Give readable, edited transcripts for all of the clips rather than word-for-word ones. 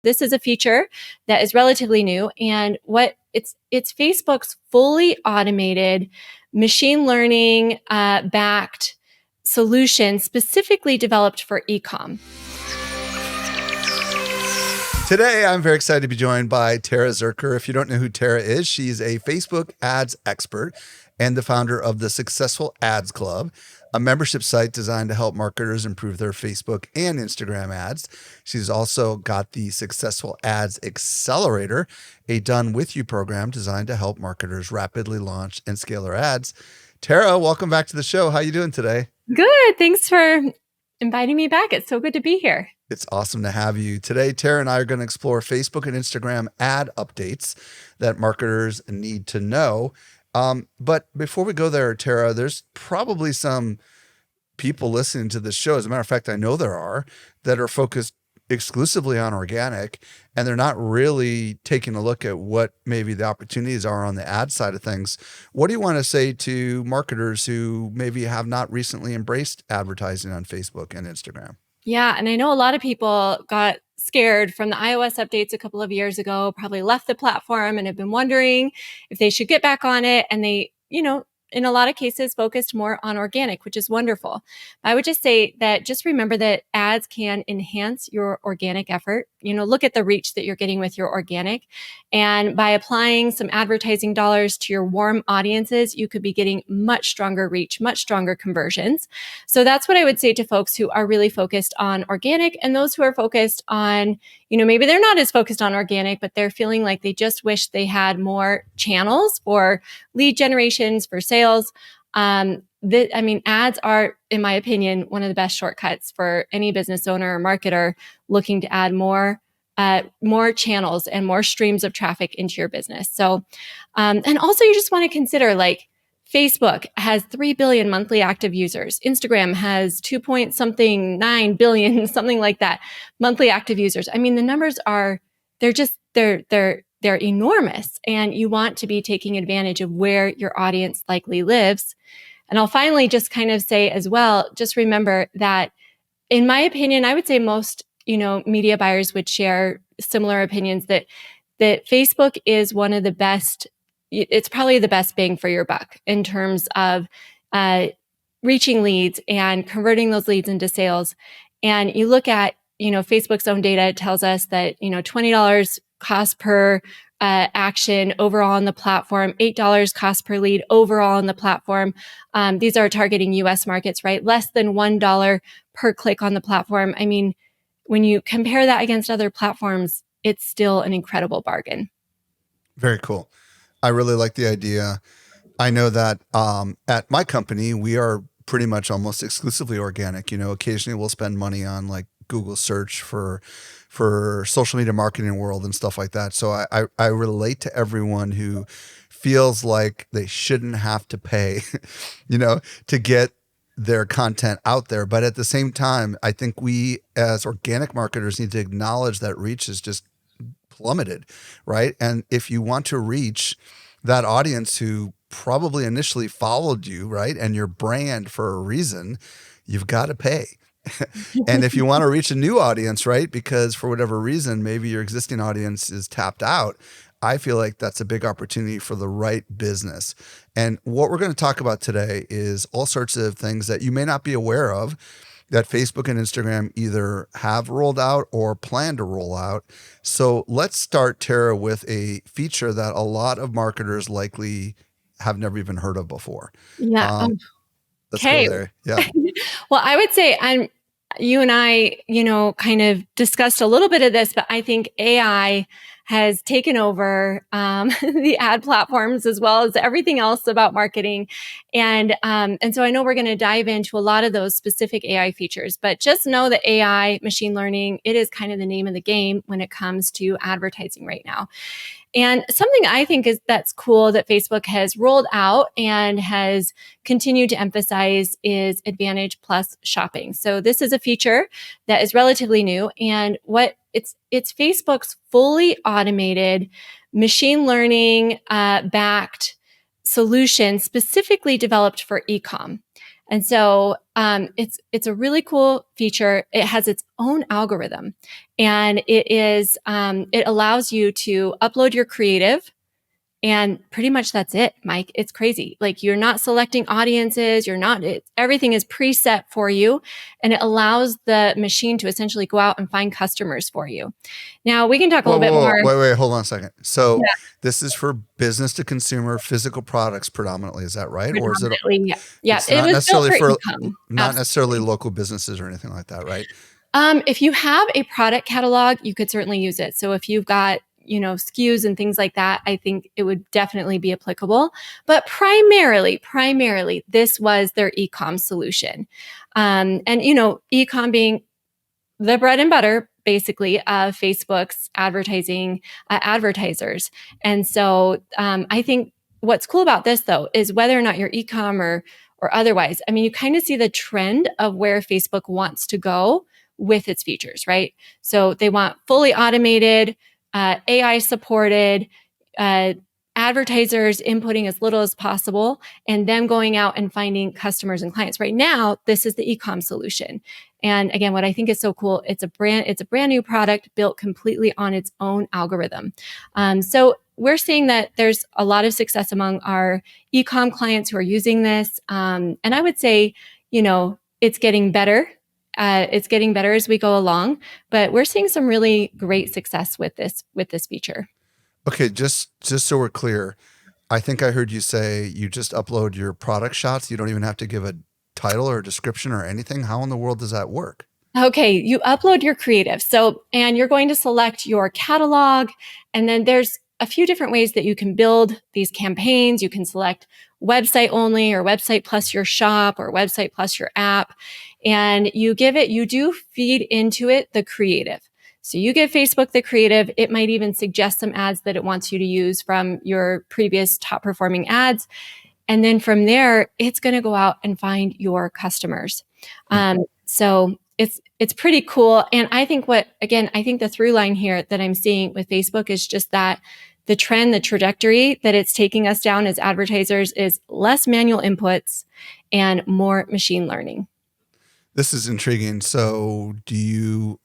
This is a feature that is relatively new, and what it's Facebook's fully automated machine learning backed solution specifically developed for e-com. Today, I'm very excited to be joined by Tara Zirker. If you don't know who Tara is, she's a Facebook ads expert and the founder of the Successful Ads Club, a membership site designed to help marketers improve their Facebook and Instagram ads. She's also got the Successful Ads Accelerator, a done-with-you program designed to help marketers rapidly launch and scale their ads. Tara, welcome back to the show. How are you doing today? Good. Thanks for inviting me back. It's so good to be here. It's awesome to have you. Today, Tara and I are going to explore Facebook and Instagram ad updates that marketers need to know. But before we go there, Tara, there's probably some people listening to this show, as a matter of fact, I know there are, that are focused exclusively on organic, and they're not really taking a look at what maybe the opportunities are on the ad side of things. What do you want to say to marketers who maybe have not recently embraced advertising on Facebook and Instagram? Yeah, and I know a lot of people got scared from the iOS updates a couple of years ago, probably left the platform and have been wondering if they should get back on it. And they, in a lot of cases, focused more on organic, which is wonderful. I would just say that just remember that ads can enhance your organic effort. Look at the reach that you're getting with your organic. And by applying some advertising dollars to your warm audiences, you could be getting much stronger reach, much stronger conversions. So that's what I would say to folks who are really focused on organic, and those who are focused on, maybe they're not as focused on organic, but they're feeling like they just wish they had more channels for lead generations, for sales. Ads are, in my opinion, one of the best shortcuts for any business owner or marketer looking to add more channels and more streams of traffic into your business. So, and also you just want to consider, like, Facebook has 3 billion monthly active users. Instagram has 2.9 billion, something like that, monthly active users. I mean, the numbers are, they're enormous, and you want to be taking advantage of where your audience likely lives. And I'll finally just kind of say as well, just remember that, in my opinion, I would say most, media buyers would share similar opinions that Facebook is one of the best. It's probably the best bang for your buck in terms of reaching leads and converting those leads into sales. And you look at, Facebook's own data tells us that, $20 cost per action overall on the platform, $8 cost per lead overall on the platform. These are targeting US markets, right? Less than $1 per click on the platform. I mean, when you compare that against other platforms, it's still an incredible bargain. Very cool. I really like the idea. I know that at my company, we are pretty much almost exclusively organic. Occasionally we'll spend money on like Google search for social media marketing world and stuff like that. So I relate to everyone who feels like they shouldn't have to pay, to get their content out there. But at the same time, I think we as organic marketers need to acknowledge that reach is just plummeted, right? And if you want to reach that audience who probably initially followed you, right, and your brand for a reason, you've got to pay. And if you want to reach a new audience, right, because for whatever reason, maybe your existing audience is tapped out, I feel like that's a big opportunity for the right business. And what we're going to talk about today is all sorts of things that you may not be aware of that Facebook and Instagram either have rolled out or plan to roll out. So let's start, Tara, with a feature that a lot of marketers likely have never even heard of before. Yeah. Let's go there. Yeah. Well, I would say you and I, kind of discussed a little bit of this, but I think AI has taken over the ad platforms as well as everything else about marketing. And so I know we're going to dive into a lot of those specific AI features, but just know that AI, machine learning, it is kind of the name of the game when it comes to advertising right now. And something I think that's cool that Facebook has rolled out and has continued to emphasize is Advantage Plus shopping. So this is a feature that is relatively new, and it's Facebook's fully automated machine learning backed solution specifically developed for e-com. And so it's a really cool feature. It has its own algorithm, and it allows you to upload your creative. And pretty much that's it, Mike. It's crazy. Like you're not selecting audiences. Everything is preset for you, and it allows the machine to essentially go out and find customers for you. Now we can talk a little bit more. Wait, hold on a second. So Yeah. this is for business to consumer physical products predominantly. Is that right? Or is it? Yeah. It's It not was built necessarily for for income. not necessarily Absolutely. local businesses or anything like that, right? If you have a product catalog, you could certainly use it. So if you've got, SKUs and things like that, I think it would definitely be applicable. But primarily, this was their e-com solution. And, e-com being the bread and butter, basically, of Facebook's advertising advertisers. And so I think what's cool about this, though, is whether or not you're e-com or otherwise, I mean, you kind of see the trend of where Facebook wants to go with its features, right? So they want fully automated, AI supported, uh, advertisers inputting as little as possible, and them going out and finding customers and clients. Right now, this is the e-com solution. And again, what I think is so cool, it's a brand new product built completely on its own algorithm. So we're seeing that there's a lot of success among our e-com clients who are using this. And I would say, it's getting better. It's getting better as we go along, but we're seeing some really great success with this feature. Okay, just so we're clear, I think I heard you say you just upload your product shots. You don't even have to give a title or a description or anything. How in the world does that work? Okay, you upload your creative. And you're going to select your catalog. And then there's a few different ways that you can build these campaigns. You can select website only or website plus your shop or website plus your app. And you do feed into it the creative. So you give Facebook the creative. It might even suggest some ads that it wants you to use from your previous top performing ads. And then from there, it's going to go out and find your customers. So it's pretty cool. And I think I think the through line here that I'm seeing with Facebook is just that the trend, the trajectory that it's taking us down as advertisers is less manual inputs and more machine learning. This is intriguing. So do you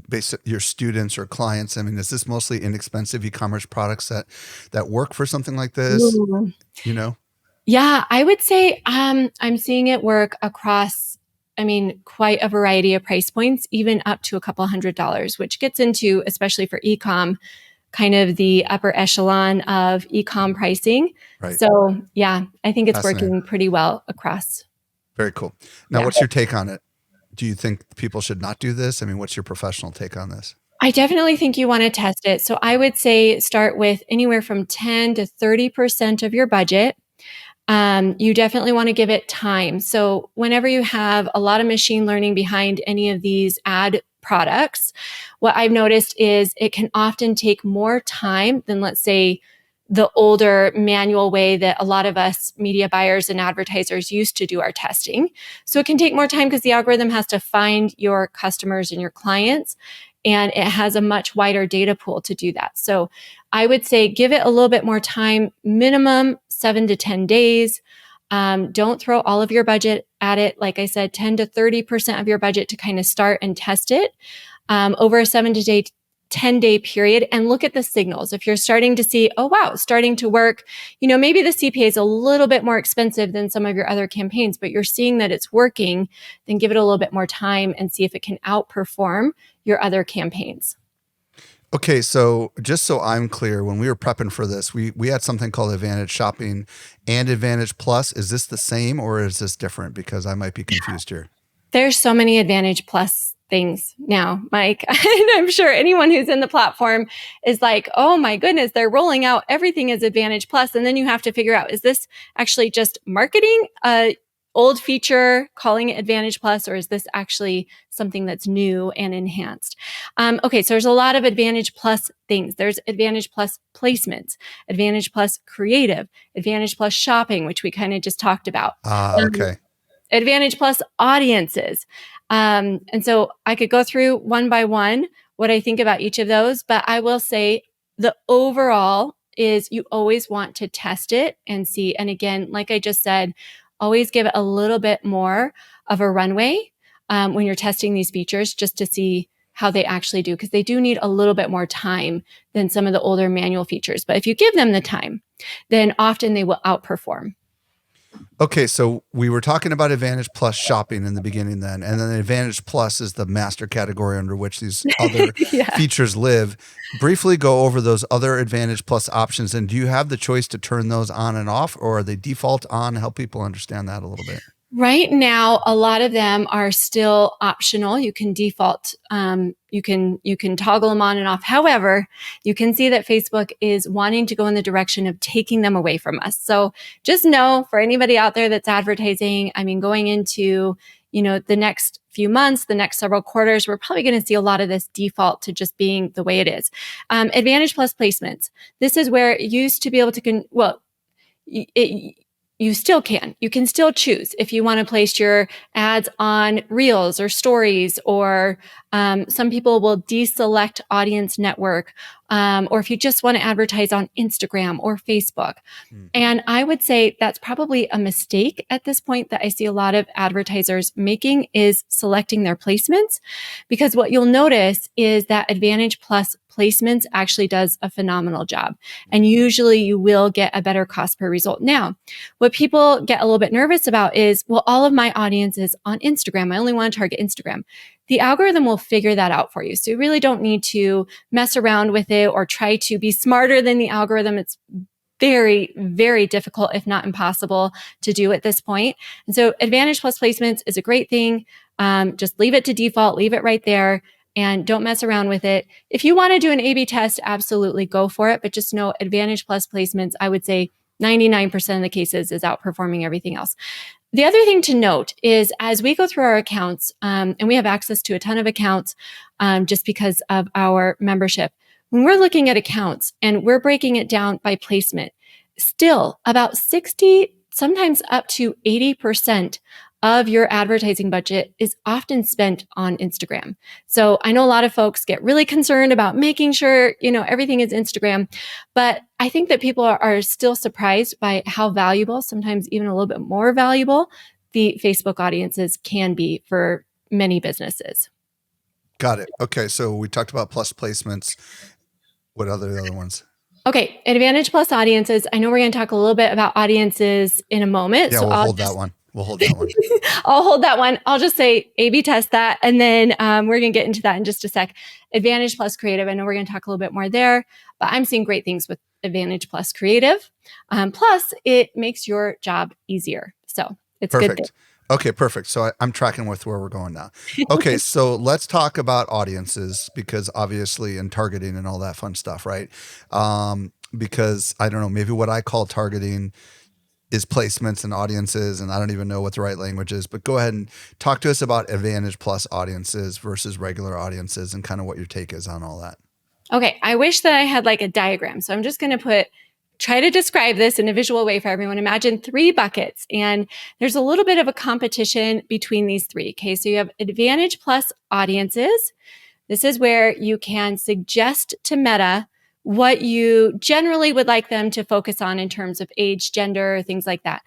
base your students or clients? I mean, is this mostly inexpensive e-commerce products that work for something like this? Ooh. You know? Yeah, I would say I'm seeing it work across, quite a variety of price points, even up to a couple $100s, which gets into, especially for e-com, kind of the upper echelon of e-com pricing. Right. So yeah, I think it's working pretty well across. Very cool. Now, what's your take on it? Do you think people should not do this? I mean, what's your professional take on this? I definitely think you want to test it. So I would say start with anywhere from 10 to 30% of your budget. You definitely want to give it time. So whenever you have a lot of machine learning behind any of these ad products, what I've noticed is it can often take more time than, let's say, the older manual way that a lot of us media buyers and advertisers used to do our testing. So it can take more time because the algorithm has to find your customers and your clients, and it has a much wider data pool to do that. So I would say give it a little bit more time, minimum 7 to 10 days. Don't throw all of your budget at it. Like I said, 10 to 30% of your budget to kind of start and test it over a 7 to 10-day period, and look at the signals. If you're starting to see, oh, wow, starting to work, maybe the CPA is a little bit more expensive than some of your other campaigns, but you're seeing that it's working, then give it a little bit more time and see if it can outperform your other campaigns. Okay, so just so I'm clear, when we were prepping for this, we had something called Advantage Shopping and Advantage Plus. Is this the same or is this different? Because I might be confused here. There's so many Advantage Plus things now, Mike. And I'm sure anyone who's in the platform is like, oh my goodness, they're rolling out everything as Advantage Plus. And then you have to figure out, is this actually just marketing old feature, calling it Advantage Plus, or is this actually something that's new and enhanced? Okay, so there's a lot of Advantage Plus things. There's Advantage Plus placements, Advantage Plus creative, Advantage Plus shopping, which we kind of just talked about. Okay. Advantage Plus audiences. And so I could go through one by one what I think about each of those, but I will say the overall is you always want to test it and see. And again, like I just said, always give it a little bit more of a runway when you're testing these features, just to see how they actually do, because they do need a little bit more time than some of the older manual features. But if you give them the time, then often they will outperform. Okay, so we were talking about Advantage Plus shopping in the beginning then, and then Advantage Plus is the master category under which these other Yeah. features live. Briefly go over those other Advantage Plus options, and do you have the choice to turn those on and off, or are they default on? Help people understand that a little bit. Right now, a lot of them are still optional. You can default, you can toggle them on and off. However, you can see that Facebook is wanting to go in the direction of taking them away from us. So just know, for anybody out there that's advertising, I mean, going into, the next few months, the next several quarters, we're probably going to see a lot of this default to just being the way it is. Advantage Plus placements. This is where it used to be able to, you still can. You can still choose if you want to place your ads on Reels or Stories, or some people will deselect Audience Network, or if you just want to advertise on Instagram or Facebook. And I would say that's probably a mistake at this point that I see a lot of advertisers making, is selecting their placements, because what you'll notice is that Advantage Plus placements actually does a phenomenal job. And usually you will get a better cost per result. Now, what people get a little bit nervous about is, well, all of my audience is on Instagram. I only want to target Instagram. The algorithm will figure that out for you. So you really don't need to mess around with it or try to be smarter than the algorithm. It's very, very difficult, if not impossible, to do at this point. And so Advantage Plus placements is a great thing. Just leave it to default, leave it right there, and don't mess around with it. If you want to do an A/B test, absolutely go for it. But just know Advantage Plus placements, I would say 99% of the cases, is outperforming everything else. The other thing to note is, as we go through our accounts, and we have access to a ton of accounts just because of our membership, when we're looking at accounts and we're breaking it down by placement, still about 60, sometimes up to 80% of your advertising budget is often spent on Instagram. So I know a lot of folks get really concerned about making sure, everything is Instagram, but I think that people are still surprised by how valuable, sometimes even a little bit more valuable, the Facebook audiences can be for many businesses. Got it. Okay, so we talked about plus placements. What are the other ones? Okay, Advantage Plus audiences. I know we're going to talk a little bit about audiences in a moment. Yeah, so we'll I'll hold that one. I'll hold that one. I'll just say A/B test that, and then we're going to get into that in just a sec. Advantage Plus Creative. I know we're going to talk a little bit more there, but I'm seeing great things with Advantage Plus Creative. Plus, it makes your job easier. So it's perfect. Good. Okay, perfect. So I'm tracking with where we're going now. Okay, so let's talk about audiences, because obviously, and targeting and all that fun stuff, right? Because I don't know, maybe what I call targeting is placements and audiences, and I don't even know what the right language is, but go ahead and talk to us about Advantage Plus audiences versus regular audiences and kind of what your take is on all that. Okay, I wish that I had like a diagram. So I'm just going to try to describe this in a visual way for everyone. Imagine 3 buckets, and there's a little bit of a competition between these 3. Okay, so you have Advantage Plus audiences. This is where you can suggest to Meta what you generally would like them to focus on in terms of age, gender, things like that,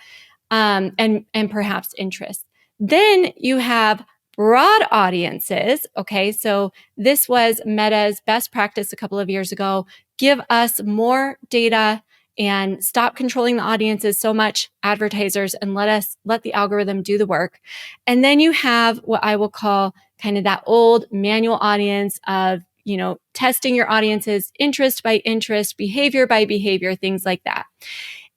and perhaps interests. Then you have broad audiences. Okay, so this was Meta's best practice a couple of years ago. Give us more data and stop controlling the audiences so much, advertisers, and let the algorithm do the work. And then you have what I will call kind of that old manual audience of, testing your audiences interest by interest, behavior by behavior, things like that.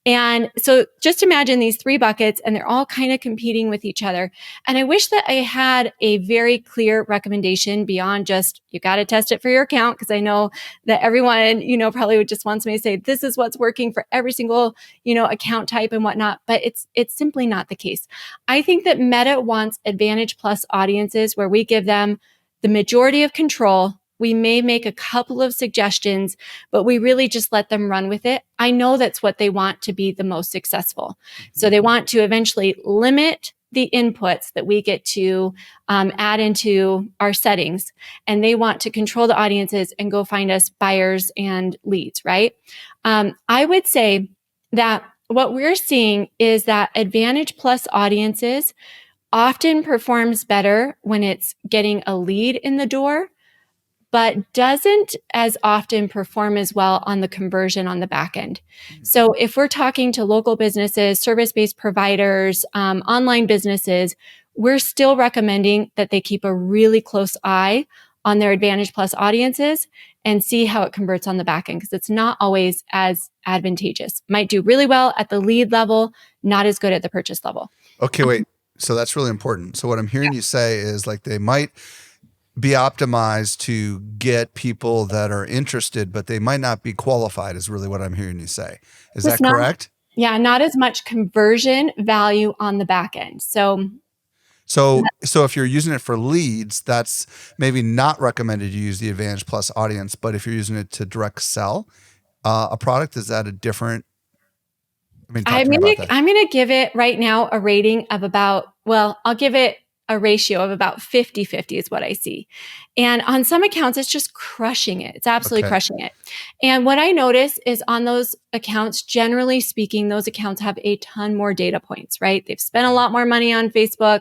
And so just imagine these 3 buckets, and they're all kind of competing with each other. And I wish that I had a very clear recommendation beyond just, you got to test it for your account, because I know that everyone, probably would just wants me to say, this is what's working for every single, account type and whatnot. But it's simply not the case. I think that Meta wants Advantage Plus audiences where we give them the majority of control. We may make a couple of suggestions, but we really just let them run with it. I know that's what they want to be the most successful. So they want to eventually limit the inputs that we get to add into our settings. And they want to control the audiences and go find us buyers and leads, right? I would say that what we're seeing is that Advantage Plus audiences often performs better when it's getting a lead in the door, but doesn't as often perform as well on the conversion on the back end. So if we're talking to local businesses, service-based providers, online businesses, we're still recommending that they keep a really close eye on their Advantage Plus audiences and see how it converts on the back end, because it's not always as advantageous. Might do really well at the lead level, not as good at the purchase level. Okay, wait. So that's really important. So what I'm hearing you say is like they might be optimized to get people that are interested, but they might not be qualified, is really what I'm hearing you say. Is that correct? Yeah, not as much conversion value on the back end. So if you're using it for leads, that's maybe not recommended you use the Advantage Plus audience. But if you're using it to direct sell a product, is that a different? I mean, talk to me about that. I'm gonna give it right now a rating of about, well, I'll give it a ratio of about 50-50 is what I see. And on some accounts, it's just crushing it. It's absolutely crushing it. And what I notice is on those accounts, generally speaking, those accounts have a ton more data points, right? They've spent a lot more money on Facebook.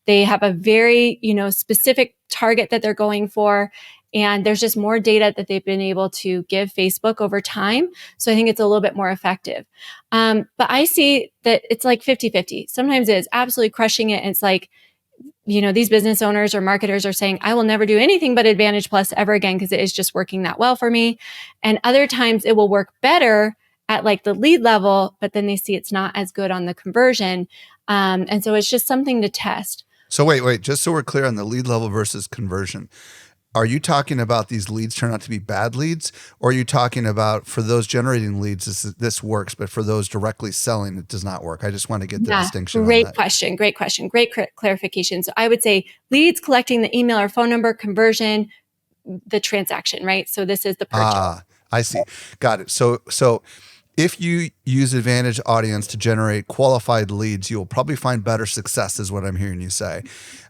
They have a very, specific target that they're going for. And there's just more data that they've been able to give Facebook over time. So I think it's a little bit more effective. But I see that it's like 50-50. Sometimes it is absolutely crushing it. And it's like, these business owners or marketers are saying, I will never do anything but Advantage Plus ever again because it is just working that well for me. And other times it will work better at like the lead level, but then they see it's not as good on the conversion. And so it's just something to test. So wait, just so we're clear on the lead level versus conversion. Are you talking about these leads turn out to be bad leads? Or are you talking about for those generating leads, this works, but for those directly selling, it does not work? I just want to get the distinction. Great question. Great clarification. So I would say leads, collecting the email or phone number, conversion, the transaction, right? So this is the purchase. I see. Got it. So if you use Advantage Audience to generate qualified leads, you'll probably find better success, is what I'm hearing you say.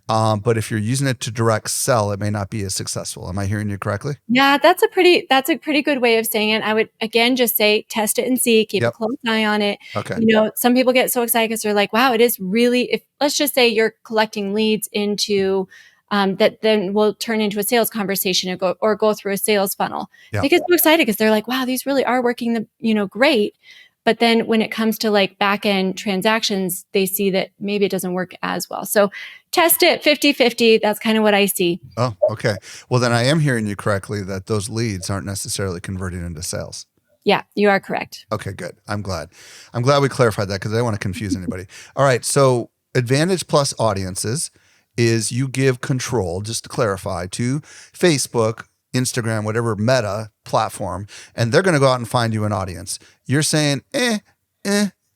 But if you're using it to direct sell, it may not be as successful. Am I hearing you correctly? Yeah, that's a pretty good way of saying it. I would again just say test it and see, keep a close eye on it. Okay. Some people get so excited because they're like, wow, it is really, if let's just say you're collecting leads into that then will turn into a sales conversation or go through a sales funnel. They get so excited because they're like, wow, these really are working great. But then when it comes to like back end transactions, they see that maybe it doesn't work as well. So test it 50-50. That's kind of what I see. Oh, okay. Well, then I am hearing you correctly that those leads aren't necessarily converting into sales. Yeah, you are correct. Okay, good. I'm glad we clarified that because I don't want to confuse anybody. All right. So Advantage Plus audiences is you give control, just to clarify, to Facebook, Instagram, whatever Meta platform, and they're going to go out and find you an audience. You're saying,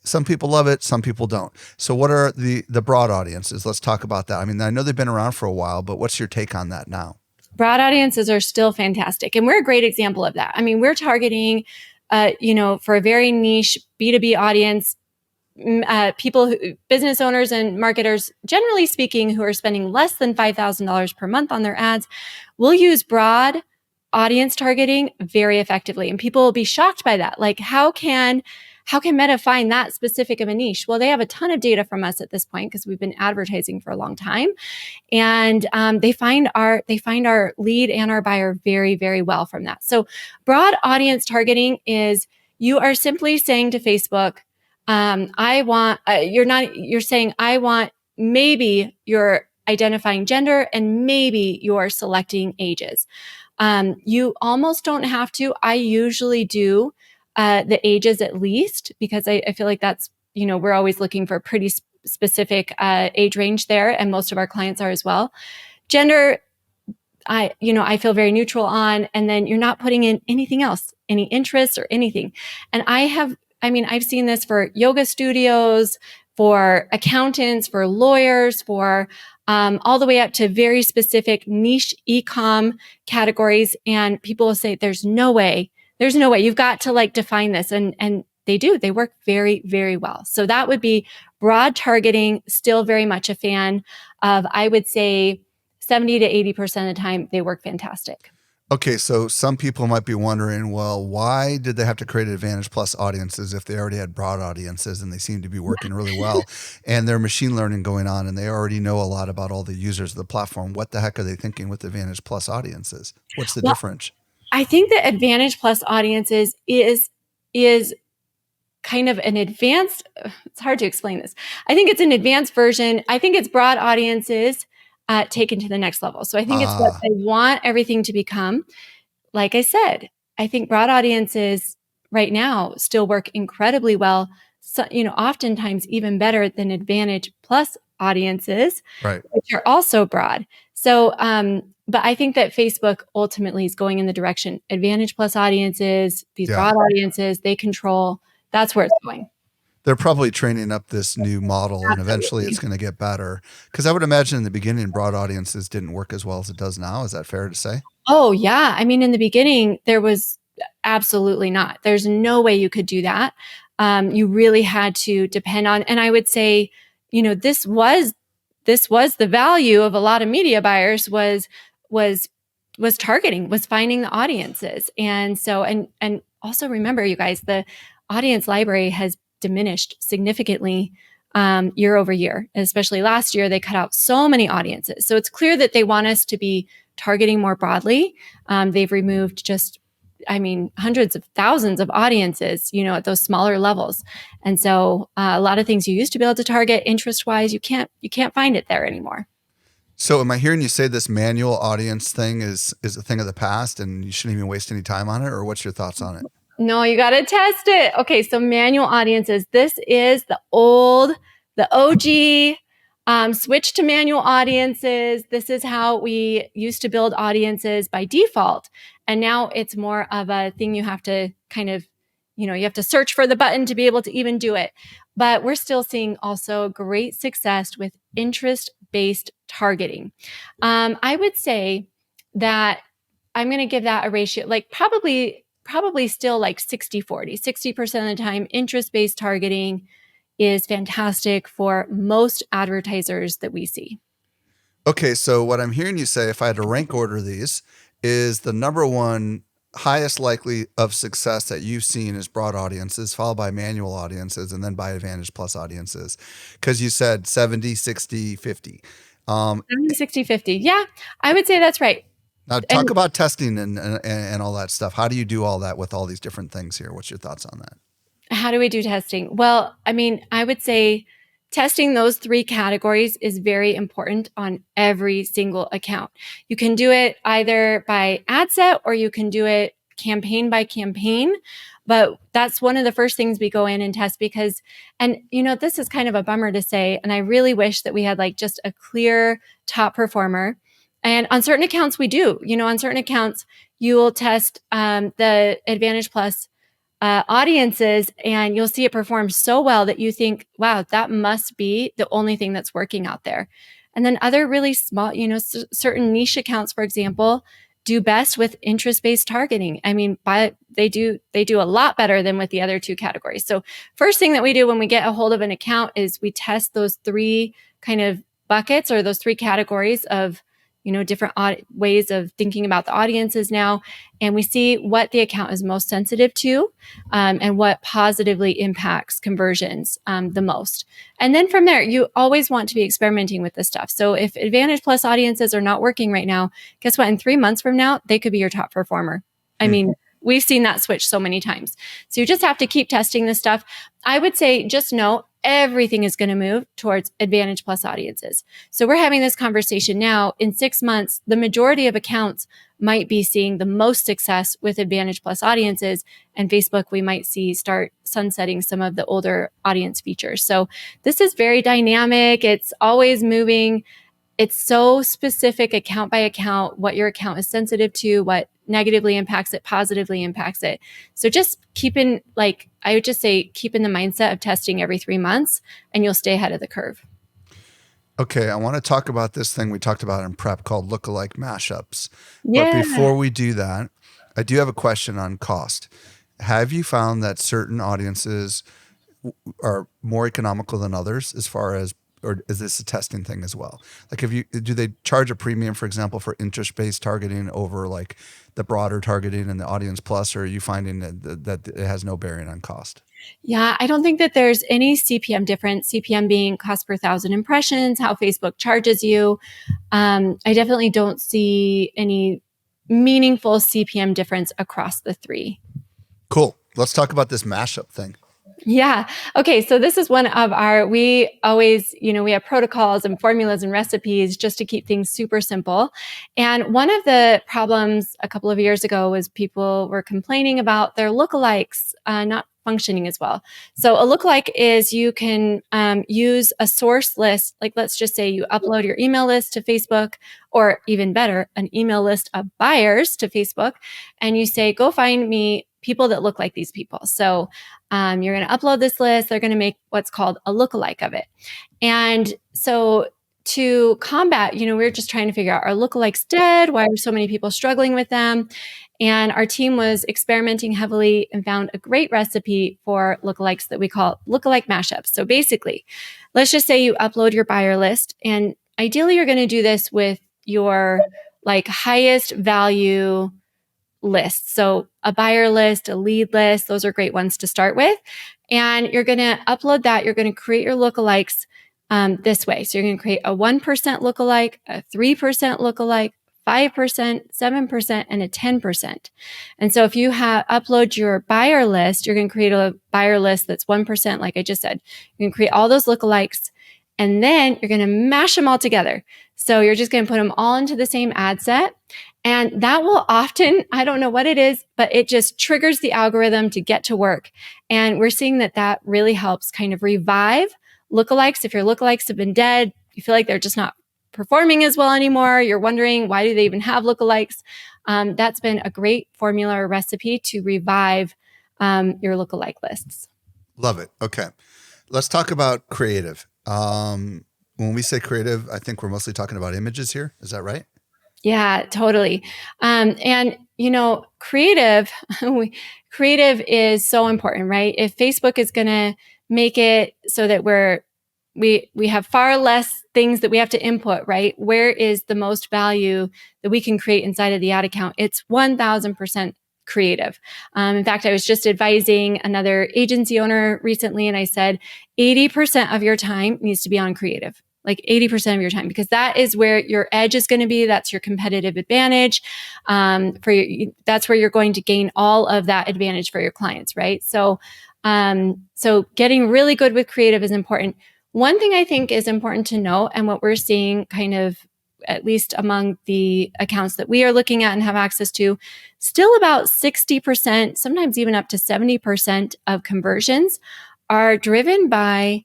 some people love it, some people don't. So what are the broad audiences? Let's talk about that. I mean, I know they've been around for a while, but what's your take on that now? Broad audiences are still fantastic. And we're a great example of that. I mean, we're targeting, for a very niche B2B audience, people, business owners and marketers, generally speaking, who are spending less than $5,000 per month on their ads. We'll use broad audience targeting very effectively. And people will be shocked by that. Like, how can Meta find that specific of a niche? Well, they have a ton of data from us at this point because we've been advertising for a long time. And they find our lead and our buyer very, very well from that. So broad audience targeting is you are simply saying to Facebook, you're saying, I want, maybe you're identifying gender and maybe you're selecting ages. You almost don't have to. I usually do the ages at least because I feel like that's, we're always looking for a pretty specific age range there. And most of our clients are as well. Gender, I feel very neutral on, and then you're not putting in anything else, any interests or anything. And I've seen this for yoga studios, for accountants, for lawyers, for all the way up to very specific niche e-com categories. And people will say, there's no way. You've got to like define this. And they do. They work very, very well. So that would be broad targeting, still very much a fan of. I would say 70 to 80% of the time, they work fantastic. Okay, so some people might be wondering, well, why did they have to create Advantage Plus audiences if they already had broad audiences and they seem to be working really well and their machine learning going on and they already know a lot about all the users of the platform? What the heck are they thinking with Advantage Plus audiences? What's the Well, difference? I think that Advantage Plus audiences is kind of an advanced, it's hard to explain this. I think it's an advanced version. I think it's broad audiences taken to the next level. So I think it's what Ah, they want everything to become. Like I said, I think broad audiences right now still work incredibly well. So, oftentimes even better than Advantage Plus audiences, right. which are also broad. So, but I think that Facebook ultimately is going in the direction Advantage Plus audiences, these Yeah. broad audiences, they control. That's where it's going. They're probably training up this new model and eventually it's Absolutely. going to get better. Because I would imagine in the beginning, broad audiences didn't work as well as it does now. Is that fair to say? Oh, yeah. I mean, in the beginning, there was absolutely not. There's no way you could do that. You really had to depend on, and I would say, this was the value of a lot of media buyers was was targeting, was finding the audiences, and so and also remember, you guys, the audience library has diminished significantly year over year. Especially last year, they cut out so many audiences. So it's clear that they want us to be targeting more broadly. They've removed hundreds of thousands of audiences, at those smaller levels. And so a lot of things you used to be able to target interest wise, you can't find it there anymore. So am I hearing you say this manual audience thing is a thing of the past and you shouldn't even waste any time on it? Or what's your thoughts on it? No, you got to test it. Okay, so manual audiences. This is the OG switch to manual audiences. This is how we used to build audiences by default. And now it's more of a thing you have to kind of, you have to search for the button to be able to even do it. But we're still seeing also great success with interest based targeting. I would say that I'm going to give that a ratio, like probably still like 60-40. 60% of the time, interest based targeting is fantastic for most advertisers that we see. Okay, so what I'm hearing you say, if I had to rank order these, is the number one highest likely of success that you've seen is broad audiences, followed by manual audiences, and then by Advantage Plus audiences. Because you said 70, 60, 50. 60-50. Yeah, I would say that's right. Now And talk about testing and all that stuff. How do you do all that with all these different things here? What's your thoughts on that? how do we do testing? Well, I mean, I would say testing those three categories is very important on every single account. You can do it either by ad set or you can do it campaign by campaign. But that's one of the first things we go in and test because, and this is kind of a bummer to say, and I really wish that we had like just a clear top performer. And on certain accounts, we do. On certain accounts, you will test the Advantage Plus audiences and you'll see it perform so well that you think, wow, that must be the only thing that's working out there. And then other really small, certain niche accounts, for example, do best with interest-based targeting. I mean, they do a lot better than with the other two categories. So first thing that we do when we get a hold of an account is we test those three kind of buckets or those three categories of different ways of thinking about the audiences now, and we see what the account is most sensitive to and what positively impacts conversions the most. And then from there, you always want to be experimenting with this stuff. So if Advantage Plus audiences are not working right now, guess what? In 3 months from now, they could be your top performer. I mean, we've seen that switch so many times. So you just have to keep testing this stuff. I would say just know everything is going to move towards Advantage Plus audiences. So we're having this conversation now. In 6 months, the majority of accounts might be seeing the most success with Advantage Plus audiences. And Facebook, we might see start sunsetting some of the older audience features. So this is very dynamic. It's always moving. It's so specific account by account, what your account is sensitive to, what negatively impacts it, positively impacts it. So just I would just say, keep in the mindset of testing every 3 months and you'll stay ahead of the curve. Okay, I want to talk about this thing we talked about in prep called lookalike mashups. But Yeah. before we do that, I do have a question on cost. Have you found that certain audiences are more economical than others as far as or is this a testing thing as well? Like, do they charge a premium, for example, for interest-based targeting over like the broader targeting and the Audience Plus, or are you finding that it has no bearing on cost? Yeah, I don't think that there's any CPM difference. CPM being cost per thousand impressions, how Facebook charges you. I definitely don't see any meaningful CPM difference across the three. Cool. Let's talk about this mashup thing. Yeah. Okay. So this is one of we always, we have protocols and formulas and recipes just to keep things super simple. And one of the problems a couple of years ago was people were complaining about their lookalikes not functioning as well. So a lookalike is you can use a source list. Like, let's just say you upload your email list to Facebook, or even better, an email list of buyers to Facebook. And you say, go find me people that look like these people. So you're going to upload this list. They're going to make what's called a lookalike of it. And so to combat, we're just trying to figure out, are lookalikes dead? Why are so many people struggling with them? And our team was experimenting heavily and found a great recipe for lookalikes that we call lookalike mashups. So basically, let's just say you upload your buyer list, and ideally you're going to do this with your like highest value lists. So a buyer list, a lead list, those are great ones to start with. And you're going to upload that. You're going to create your lookalikes this way. So you're going to create a 1% lookalike, a 3% lookalike, 5%, 7%, and a 10%. And so if you upload your buyer list, you're going to create a buyer list that's 1%, like I just said. You can create all those lookalikes, and then you're going to mash them all together. So you're just going to put them all into the same ad set. And that will often, I don't know what it is, but it just triggers the algorithm to get to work. And we're seeing that really helps kind of revive lookalikes. If your lookalikes have been dead, you feel like they're just not performing as well anymore, you're wondering, why do they even have lookalikes? That's been a great formula or recipe to revive your lookalike lists. Love it. Okay. Let's talk about creative. When we say creative, I think we're mostly talking about images here. Is that right? Yeah, totally. And creative is so important, right? If Facebook is going to make it so that we have far less things that we have to input, right? Where is the most value that we can create inside of the ad account? It's 1000% creative. In fact, I was just advising another agency owner recently, and I said, 80% of your time needs to be on creative. Like 80% of your time, because that is where your edge is going to be. That's your competitive advantage. That's where you're going to gain all of that advantage for your clients, right? So getting really good with creative is important. One thing I think is important to note, and what we're seeing kind of, at least among the accounts that we are looking at and have access to, still about 60%, sometimes even up to 70% of conversions are driven by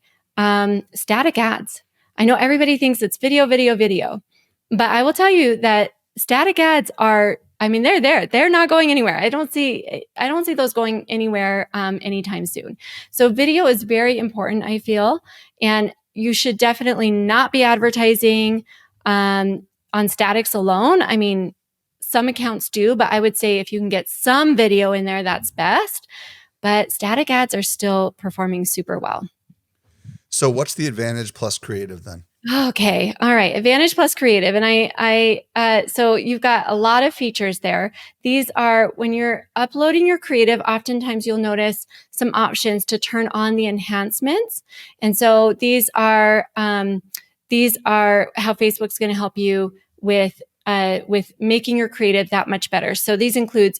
static ads. I know everybody thinks it's video, but I will tell you that static ads they're there. They're not going anywhere. I don't see those going anywhere anytime soon. So video is very important, I feel, and you should definitely not be advertising on statics alone. I mean, some accounts do, but I would say if you can get some video in there, that's best. But static ads are still performing super well. So what's the Advantage plus creative then? Okay. All right. Advantage plus creative. And so you've got a lot of features there. These are, when you're uploading your creative, oftentimes you'll notice some options to turn on the enhancements. And so these are how Facebook's going to help you with making your creative that much better. So these include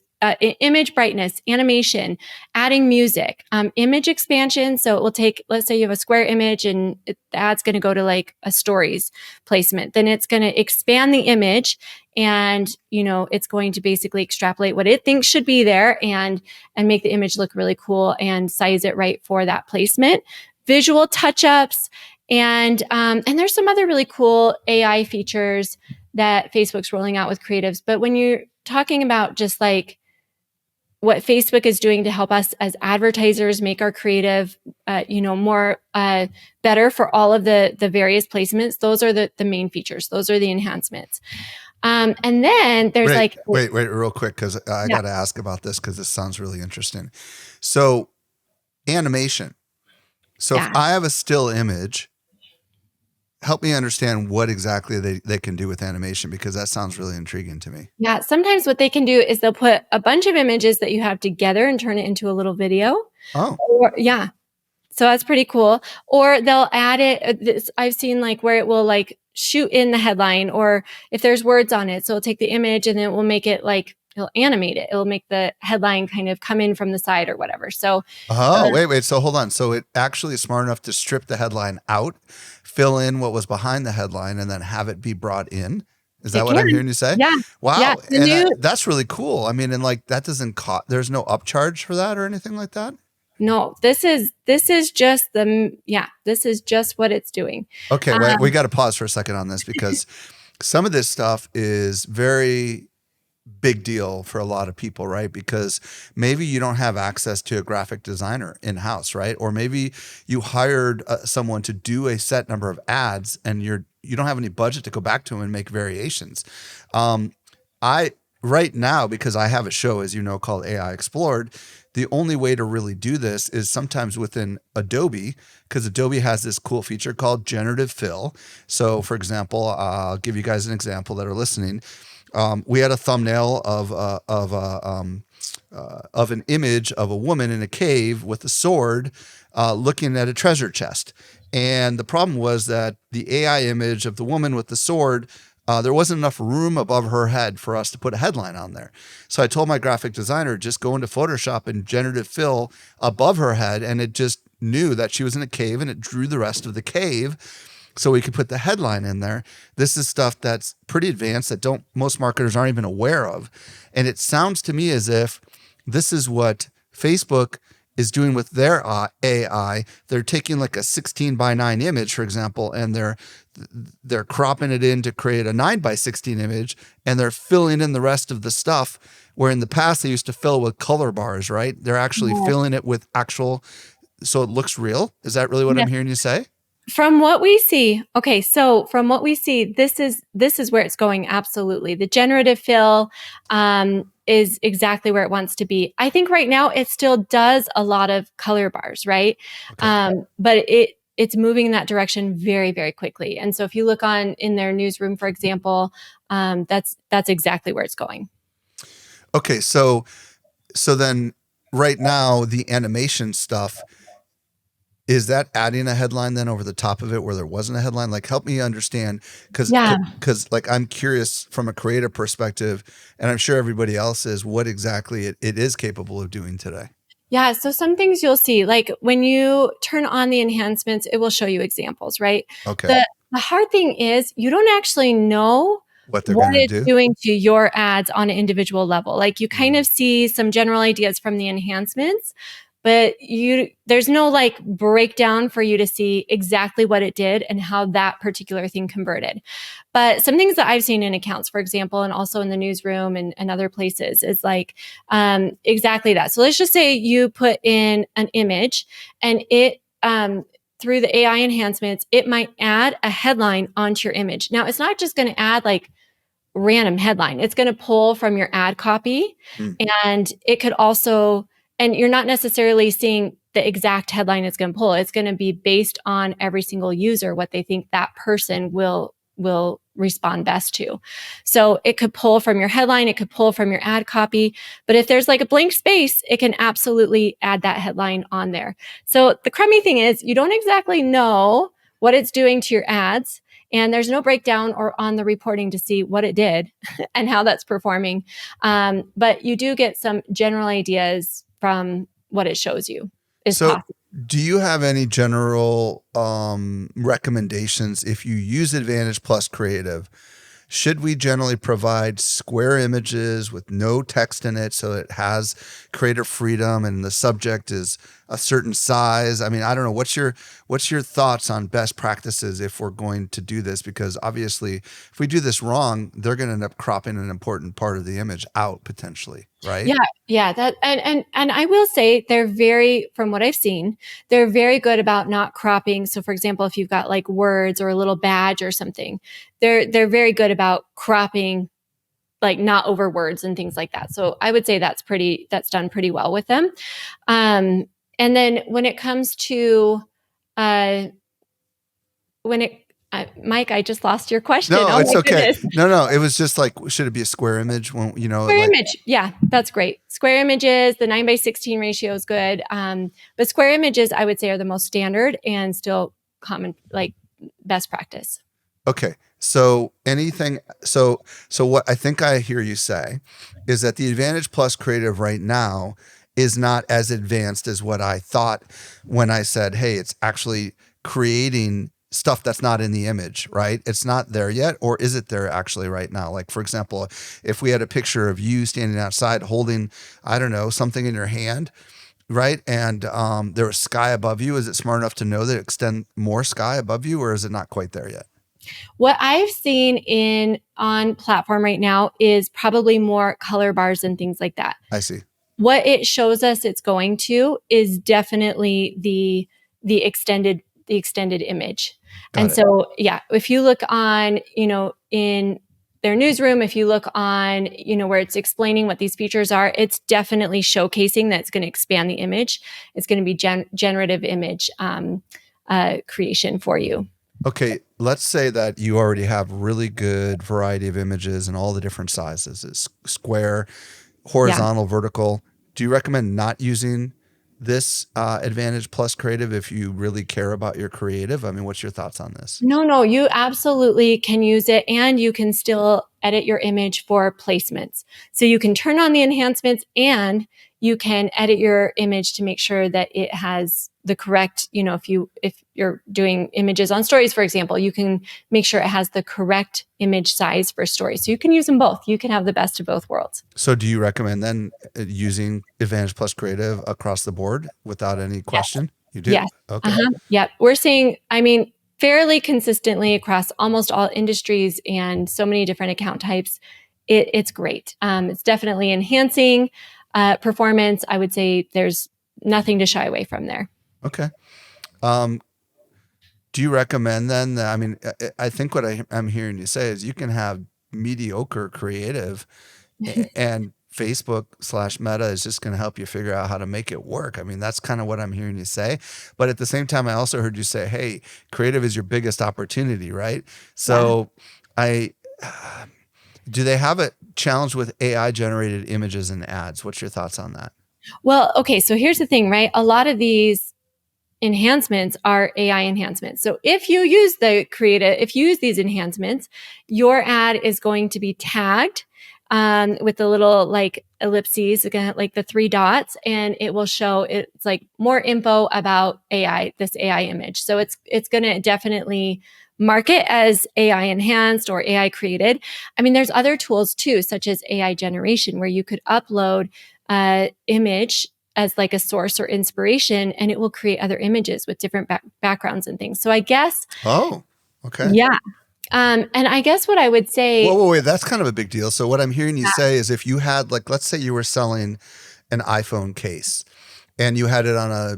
image brightness, animation, adding music, image expansion. So it will take, let's say you have a square image and the ad's going to go to like a stories placement. Then it's going to expand the image, and it's going to basically extrapolate what it thinks should be there and make the image look really cool and size it right for that placement. Visual touch-ups, and there's some other really cool AI features that Facebook's rolling out with creatives. But when you're talking about just like what Facebook is doing to help us as advertisers make our creative, more better for all of the various placements, those are the main features. Those are the enhancements. And then there's wait, real quick, because I got to ask about this because this sounds really interesting. So animation. So if I have a still image help me understand what exactly they can do with animation, because that sounds really intriguing to me. Yeah, sometimes what they can do is they'll put a bunch of images that you have together and turn it into a little video. Oh, Or yeah, so that's pretty cool. Or they'll add it. I've seen like where it will like shoot in the headline, or if there's words on it. So it'll take the image and then it will make it like it'll animate it. It'll make the headline kind of come in from the side or whatever. So wait. So hold on. So it actually is smart enough to strip the headline out, fill in what was behind the headline, and then have it be brought in. Is that it what I'm can. hearing you say? Yeah. Yeah. Wow. The And new that's really cool. I mean, and like that doesn't cost, there's no upcharge for that or anything like that. No, this is just this is just what it's doing. Okay. Wait, we Um, got to pause for a second on this, because some of this stuff is very big deal for a lot of people, right? Because maybe you don't have access to a graphic designer in house, right? Or maybe you hired someone to do a set number of ads, and you don't have any budget to go back to them and make variations. Um, I right now, because I have a show, as you know, called AI Explored. The only way to really do this is sometimes within Adobe, because Adobe has this cool feature called generative fill. So, for example, I'll give you guys an example that are listening. We had a thumbnail of an image of a woman in a cave with a sword, looking at a treasure chest. And the problem was that the AI image of the woman with the sword, there wasn't enough room above her head for us to put a headline on there. So I told my graphic designer, just go into Photoshop and generative fill above her head, and it just knew that she was in a cave, and it drew the rest of the cave so we could put the headline in there. This is stuff that's pretty advanced that don't most marketers aren't even aware of. And it sounds to me as if this is what Facebook is doing with their AI. They're taking like a 16:9 image, for example, and they're cropping it in to create a 9:16 image, and they're filling in the rest of the stuff. Where in the past they used to fill with color bars, right? They're actually filling it with actual, so it looks real. Is that really what yeah. I'm hearing you say? From what we see, okay, so from what we see, this is where it's going. Absolutely, the generative fill is exactly where it wants to be. I think right now it still does a lot of color bars, right? Okay. But it's moving in that direction very, very quickly. And so if you look on in their newsroom, for example, that's exactly where it's going. Okay, so then right now the animation stuff, is that adding a headline then over the top of it where there wasn't a headline? Like, help me understand, because Yeah. like I'm curious from a creative perspective, and I'm sure everybody else is, what exactly it is capable of doing today. Yeah, so some things you'll see, like when you turn on the enhancements, it will show you examples, right? Okay, The hard thing is you don't actually know what they're what gonna it's do. doing to your ads on an individual level. Like you kind of see some general ideas from the enhancements, but there's no like breakdown for you to see exactly what it did and how that particular thing converted. But some things that I've seen in accounts, for example, and also in the newsroom and other places is like exactly that. So let's just say you put in an image and it through the AI enhancements, it might add a headline onto your image. Now, it's not just going to add like random headline. It's going to pull from your ad copy, Mm. and it could also, and you're not necessarily seeing the exact headline it's going to pull. It's going to be based on every single user, what they think that person will respond best to. So it could pull from your headline, it could pull from your ad copy, but if there's like a blank space, it can absolutely add that headline on there. So the crummy thing is you don't exactly know what it's doing to your ads, and there's no breakdown or on the reporting to see what it did and how that's performing. But you do get some general ideas from what it shows you is So, possible. do you have any general recommendations if you use Advantage Plus Creative? Should we generally provide square images with no text in it so it has creative freedom and the subject is a certain size? I mean, I don't know. What's your thoughts on best practices if we're going to do this? Because obviously, if we do this wrong, they're going to end up cropping an important part of the image out potentially, right? Yeah, yeah, that and I will say they're very, from what I've seen, they're very good about not cropping. So for example, if you've got like words or a little badge or something, they're very good about cropping like not over words and things like that. So I would say that's done pretty well with them. And then when it comes to uh when it Mike, I just lost your question. No, Oh it's my okay. goodness. No, it was just like, should it be a square image when, Square like, image. Yeah, that's great. Square images, the 9:16 ratio is good. But square images, I would say, are the most standard and still common, like best practice. okay. So so what I think I hear you say is that the Advantage Plus Creative right now is not as advanced as what I thought when I said, hey, it's actually creating stuff that's not in the image, right? It's not there yet, or is it there actually right now? Like, for example, if we had a picture of you standing outside holding, I don't know, something in your hand, right? And there was sky above you. Is it smart enough to know that extend more sky above you, or is it not quite there yet? What I've seen in on platform right now is probably more color bars and things like that. I see. What it shows us it's going to is definitely the extended image. Got And it. so yeah, if you look on, in their newsroom, if you look on, where it's explaining what these features are, it's definitely showcasing that it's going to expand the image. It's going to be generative image creation for you. Okay, let's say that you already have really good variety of images and all the different sizes. It's square, Yeah. horizontal, vertical. Do you recommend not using this Advantage Plus Creative if you really care about your creative? I mean, what's your thoughts on this? No, you absolutely can use it, and you can still edit your image for placements. So you can turn on the enhancements and you can edit your image to make sure that it has the correct, if you're doing images on stories, for example, you can make sure it has the correct image size for stories. So you can use them both. You can have the best of both worlds. So do you recommend then using Advantage Plus Creative across the board without any question? You do? Yes. Okay. Yeah. We're seeing, fairly consistently across almost all industries and so many different account types. It's great. It's definitely enhancing performance. I would say there's nothing to shy away from there. Okay. Do you recommend then that, I think what I'm hearing you say is you can have mediocre creative and Facebook/Meta is just going to help you figure out how to make it work. I mean, that's kind of what I'm hearing you say. But at the same time, I also heard you say, hey, creative is your biggest opportunity, right? So do they have a challenge with AI generated images and ads? What's your thoughts on that? Well, okay. So here's the thing, right? A lot of these enhancements are AI enhancements. So if you use these enhancements, your ad is going to be tagged with the little like ellipses, again, like the 3 dots, and it will show it's like more info about this AI image. So it's going to definitely mark it as AI enhanced or AI created. There's other tools too, such as AI generation, where you could upload image as like a source or inspiration, and it will create other images with different backgrounds and things. So I guess, Oh, okay. yeah. And I guess what I would say, Wait, that's kind of a big deal. So what I'm hearing you say is if you had, like, let's say you were selling an iPhone case and you had it on a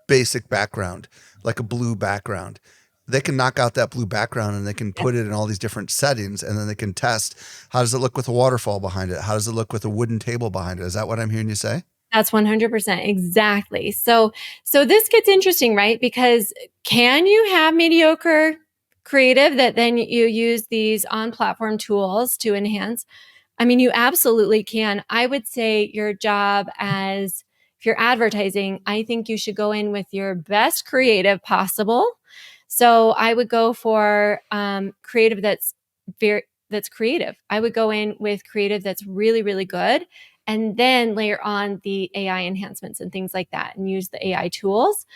basic background, like a blue background, they can knock out that blue background and they can put it in all these different settings, and then they can test, how does it look with a waterfall behind it? How does it look with a wooden table behind it? Is that what I'm hearing you say? that's 100% exactly. So this gets interesting, right? Because can you have mediocre creative that then you use these on platform tools to enhance? You absolutely can. I would say your job if you're advertising, I think you should go in with your best creative possible. So I would go for creative that's creative. I would go in with creative that's really, really good, and then layer on the AI enhancements and things like that and use the AI tools.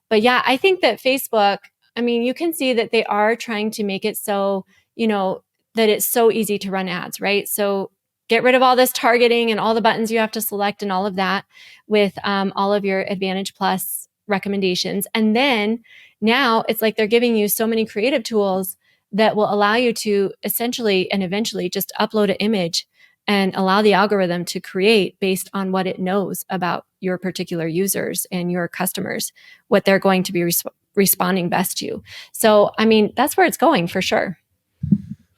But yeah, I think that Facebook, you can see that they are trying to make it so, that it's so easy to run ads, right? So get rid of all this targeting and all the buttons you have to select and all of that with all of your Advantage Plus recommendations. And then now it's like they're giving you so many creative tools that will allow you to essentially and eventually just upload an image and allow the algorithm to create based on what it knows about your particular users and your customers, what they're going to be responding best to. So, that's where it's going for sure.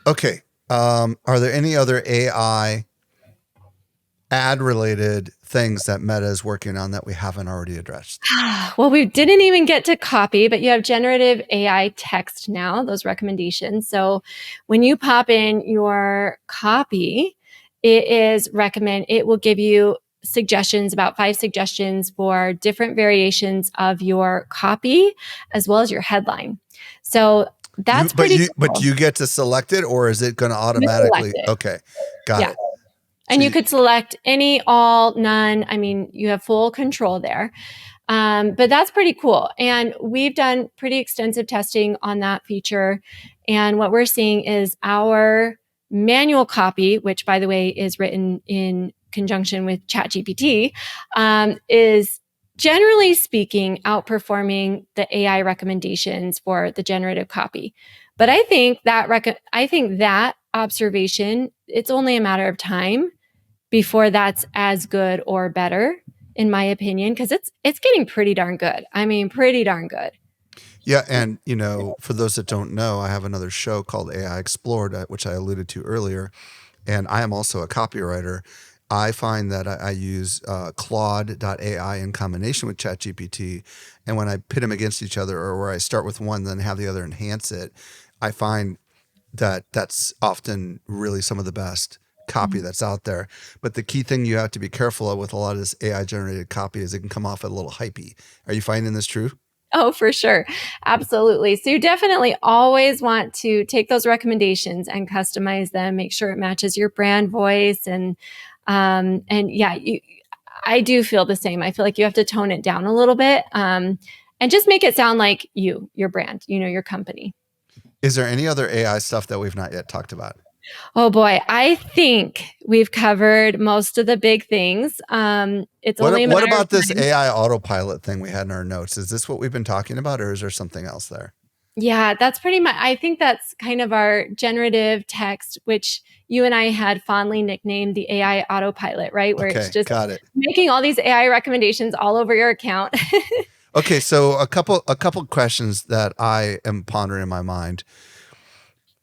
Okay. Are there any other AI ad related things that Meta is working on that we haven't already addressed? Well, we didn't even get to copy, but you have generative AI text now, those recommendations. So when you pop in your copy, it will give you suggestions, about 5 suggestions for different variations of your copy as well as your headline. So that's pretty cool. But do you get to select it, or is it going to automatically? Okay, got it. And you could select any, all, none. I mean, you have full control there. But that's pretty cool. And we've done pretty extensive testing on that feature. And what we're seeing is our manual copy, which by the way is written in conjunction with ChatGPT, is generally speaking outperforming the AI recommendations for the generative copy. But I think that observation, it's only a matter of time before that's as good or better, in my opinion, because it's getting pretty darn good. I mean, pretty darn good. Yeah, and for those that don't know, I have another show called AI Explored, which I alluded to earlier, and I am also a copywriter. I find that I use Claude.ai in combination with ChatGPT, and when I pit them against each other, or where I start with one, then have the other enhance it, I find that that's often really some of the best copy that's out there. But the key thing you have to be careful of with a lot of this AI generated copy is it can come off a little hypey. Are you finding this true? Oh, for sure. Absolutely. So you definitely always want to take those recommendations and customize them, make sure it matches your brand voice. And yeah, I do feel the same. I feel like you have to tone it down a little bit, and just make it sound like your brand, your company. Is there any other AI stuff that we've not yet talked about? Oh boy, I think we've covered most of the big things. It's only a matter what about of this time. AI autopilot thing we had in our notes? Is this what we've been talking about, or is there something else there? Yeah, that's pretty much, I think that's kind of our generative text, which you and I had fondly nicknamed the AI autopilot, right? Where it's just got it. making all these AI recommendations all over your account. Okay, so a couple questions that I am pondering in my mind.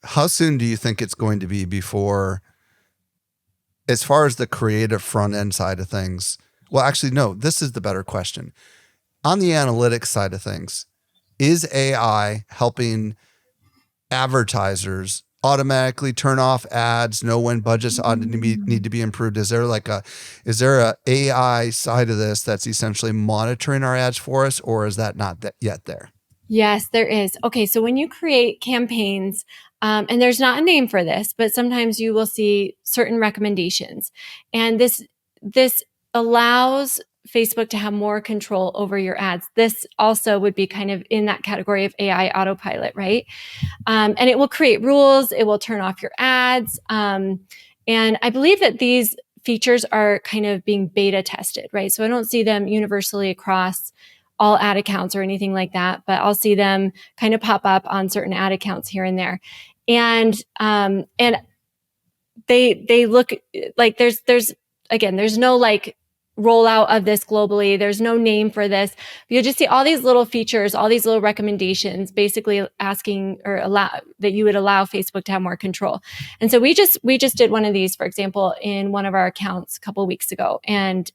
How soon do you think it's going to be before, as far as the creative front end side of things? Well, actually, no, this is the better question. On the analytics side of things, is AI helping advertisers automatically turn off ads, know when budgets need to be improved? Is there a AI side of this that's essentially monitoring our ads for us, or is that not yet there? Yes, there is. Okay, so when you create campaigns, and there's not a name for this, but sometimes you will see certain recommendations, and this allows Facebook to have more control over your ads. This also would be kind of in that category of AI autopilot, right? And it will create rules. It will turn off your ads, and I believe that these features are kind of being beta tested, right? So I don't see them universally across all ad accounts or anything like that, but I'll see them kind of pop up on certain ad accounts here and there. And they look like there's no like rollout of this globally. There's no name for this. You'll just see all these little features, all these little recommendations, basically asking or allow that you would allow Facebook to have more control. And so we just did one of these, for example, in one of our accounts a couple of weeks ago, and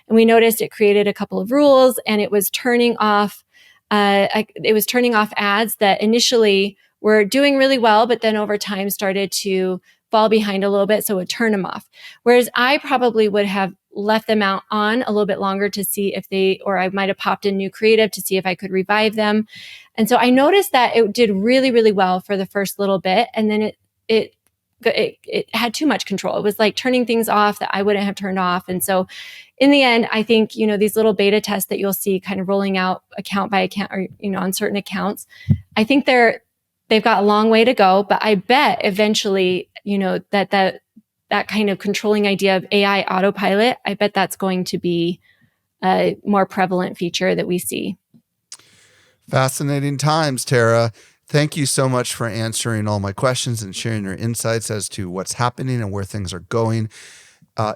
we noticed it created a couple of rules, and it was turning off ads that initially were doing really well, but then over time started to fall behind a little bit, so it would turn them off. Whereas I probably would have left them out on a little bit longer to see if or I might have popped in new creative to see if I could revive them. And so I noticed that it did really, really well for the first little bit. And then it had too much control. It was like turning things off that I wouldn't have turned off. And so in the end, I think, these little beta tests that you'll see kind of rolling out account by account or, on certain accounts, I think they've got a long way to go, but I bet eventually, that kind of controlling idea of AI autopilot, I bet that's going to be a more prevalent feature that we see. Fascinating times, Tara. Thank you so much for answering all my questions and sharing your insights as to what's happening and where things are going.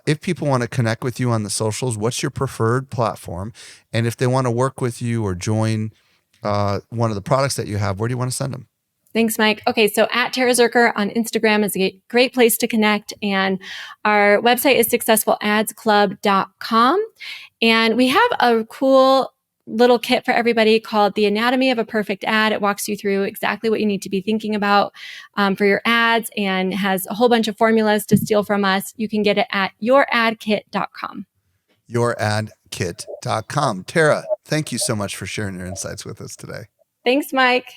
If people want to connect with you on the socials, what's your preferred platform? And if they want to work with you or join one of the products that you have, where do you want to send them? Thanks, Mike. Okay, so at Tara Zerker on Instagram is a great place to connect. And our website is successfuladsclub.com. And we have a cool little kit for everybody called The Anatomy of a Perfect Ad. It walks you through exactly what you need to be thinking about for your ads and has a whole bunch of formulas to steal from us. You can get it at youradkit.com. Youradkit.com. Tara, thank you so much for sharing your insights with us today. Thanks, Mike.